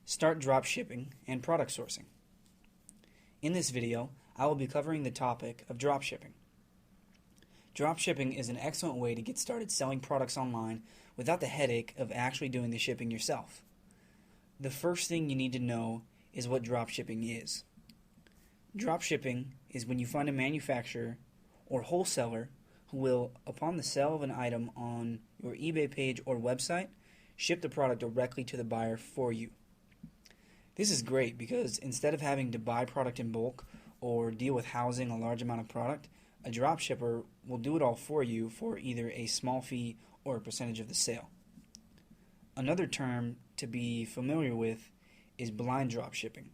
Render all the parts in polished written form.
Start drop shipping and product sourcing. In this video, I will be covering the topic of drop shipping. Drop shipping is an excellent way to get started selling products online without the headache of actually doing the shipping yourself. The first thing you need to know is what drop shipping is. Drop shipping is when you find a manufacturer or wholesaler who will, upon the sale of an item on your eBay page or website, ship the product directly to the buyer for you. This is great because instead of having to buy product in bulk or deal with housing a large amount of product, a drop shipper will do it all for you for either a small fee or a percentage of the sale. Another term to be familiar with is blind drop shipping.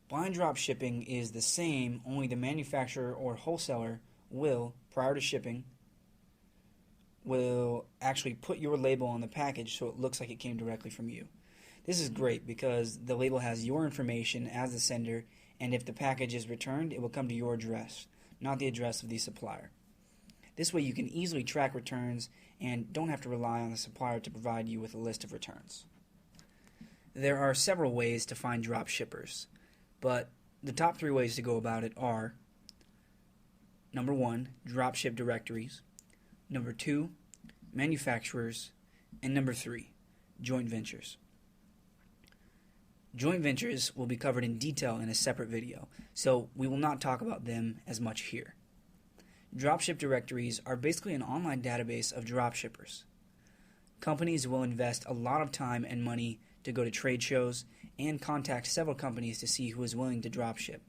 Blind drop shipping is the same, only the manufacturer or wholesaler will, prior to shipping, will actually put your label on the package so it looks like it came directly from you. This is great because the label has your information as the sender, and if the package is returned, it will come to your address, not the address of the supplier. This way you can easily track returns and don't have to rely on the supplier to provide you with a list of returns. There are several ways to find drop shippers, but the top 3 ways to go about it are: number 1, Dropship Directories; number 2, manufacturers; and number 3, joint ventures. Joint ventures will be covered in detail in a separate video, so we will not talk about them as much here. Dropship Directories are basically an online database of dropshippers. Companies will invest a lot of time and money to go to trade shows and contact several companies to see who is willing to dropship.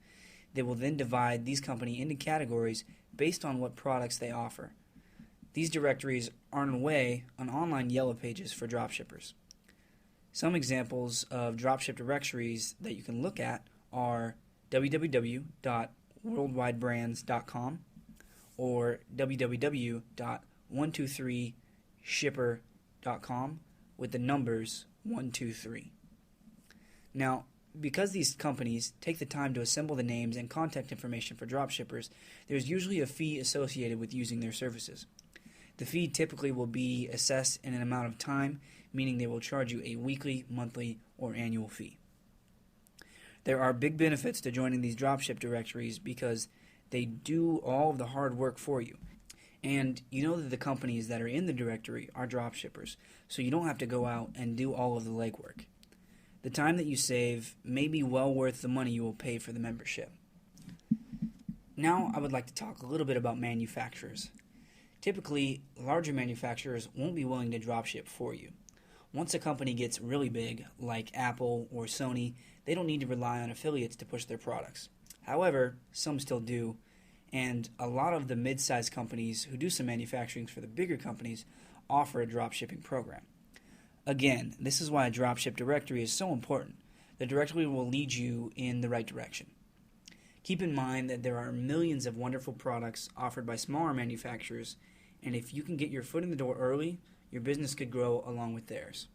They will then divide these companies into categories based on what products they offer. These directories are in a way an online yellow pages for dropshippers. Some examples of dropship directories that you can look at are www.worldwidebrands.com or www.123shipper.com with the numbers 123. Now, because these companies take the time to assemble the names and contact information for dropshippers, there's usually a fee associated with using their services. The fee typically will be assessed in an amount of time, meaning they will charge you a weekly, monthly, or annual fee. There are big benefits to joining these dropship directories because they do all of the hard work for you. And you know that the companies that are in the directory are dropshippers, so you don't have to go out and do all of the legwork. The time that you save may be well worth the money you will pay for the membership. Now I would like to talk a little bit about manufacturers. Typically, larger manufacturers won't be willing to dropship for you. Once a company gets really big, like Apple or Sony, they don't need to rely on affiliates to push their products. However, some still do, and a lot of the mid-sized companies who do some manufacturing for the bigger companies offer a dropshipping program. Again, this is why a dropship directory is so important. The directory will lead you in the right direction. Keep in mind that there are millions of wonderful products offered by smaller manufacturers, and if you can get your foot in the door early, your business could grow along with theirs.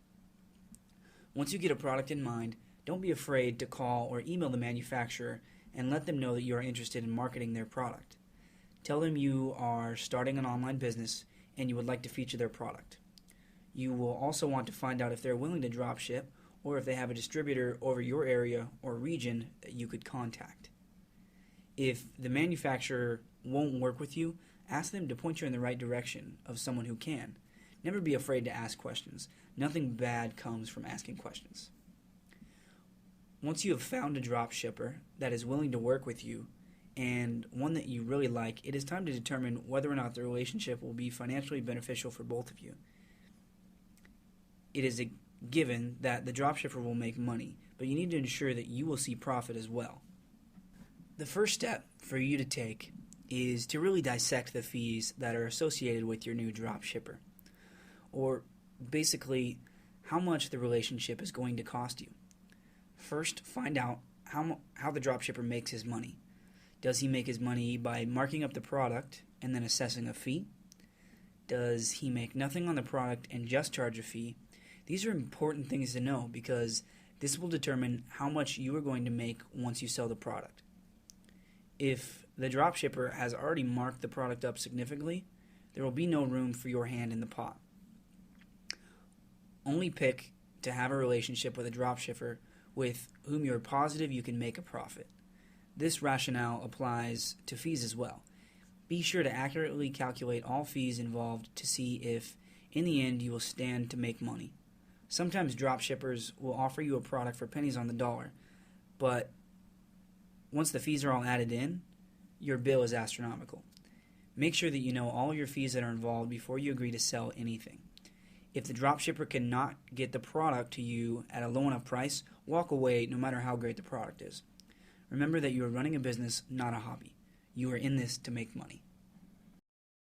Once you get a product in mind, don't be afraid to call or email the manufacturer and let them know that you are interested in marketing their product. Tell them you are starting an online business and you would like to feature their product. You will also want to find out if they're willing to drop ship or if they have a distributor over your area or region that you could contact. If the manufacturer won't work with you, ask them to point you in the right direction of someone who can. Never be afraid to ask questions. Nothing bad comes from asking questions. Once you have found a drop shipper that is willing to work with you and one that you really like, it is time to determine whether or not the relationship will be financially beneficial for both of you. It is a given that the drop shipper will make money, but you need to ensure that you will see profit as well. The first step for you to take is to really dissect the fees that are associated with your new drop shipper, or basically how much the relationship is going to cost you. First, find out how the dropshipper makes his money. Does he make his money by marking up the product and then assessing a fee? Does he make nothing on the product and just charge a fee? These are important things to know because this will determine how much you are going to make once you sell the product. If the dropshipper has already marked the product up significantly, there will be no room for your hand in the pot. Only pick to have a relationship with a dropshipper with whom you are positive you can make a profit. This rationale applies to fees as well. Be sure to accurately calculate all fees involved to see if, in the end, you will stand to make money. Sometimes dropshippers will offer you a product for pennies on the dollar, but once the fees are all added in, your bill is astronomical. Make sure that you know all your fees that are involved before you agree to sell anything. If the dropshipper cannot get the product to you at a low enough price, walk away no matter how great the product is. Remember that you are running a business, not a hobby. You are in this to make money.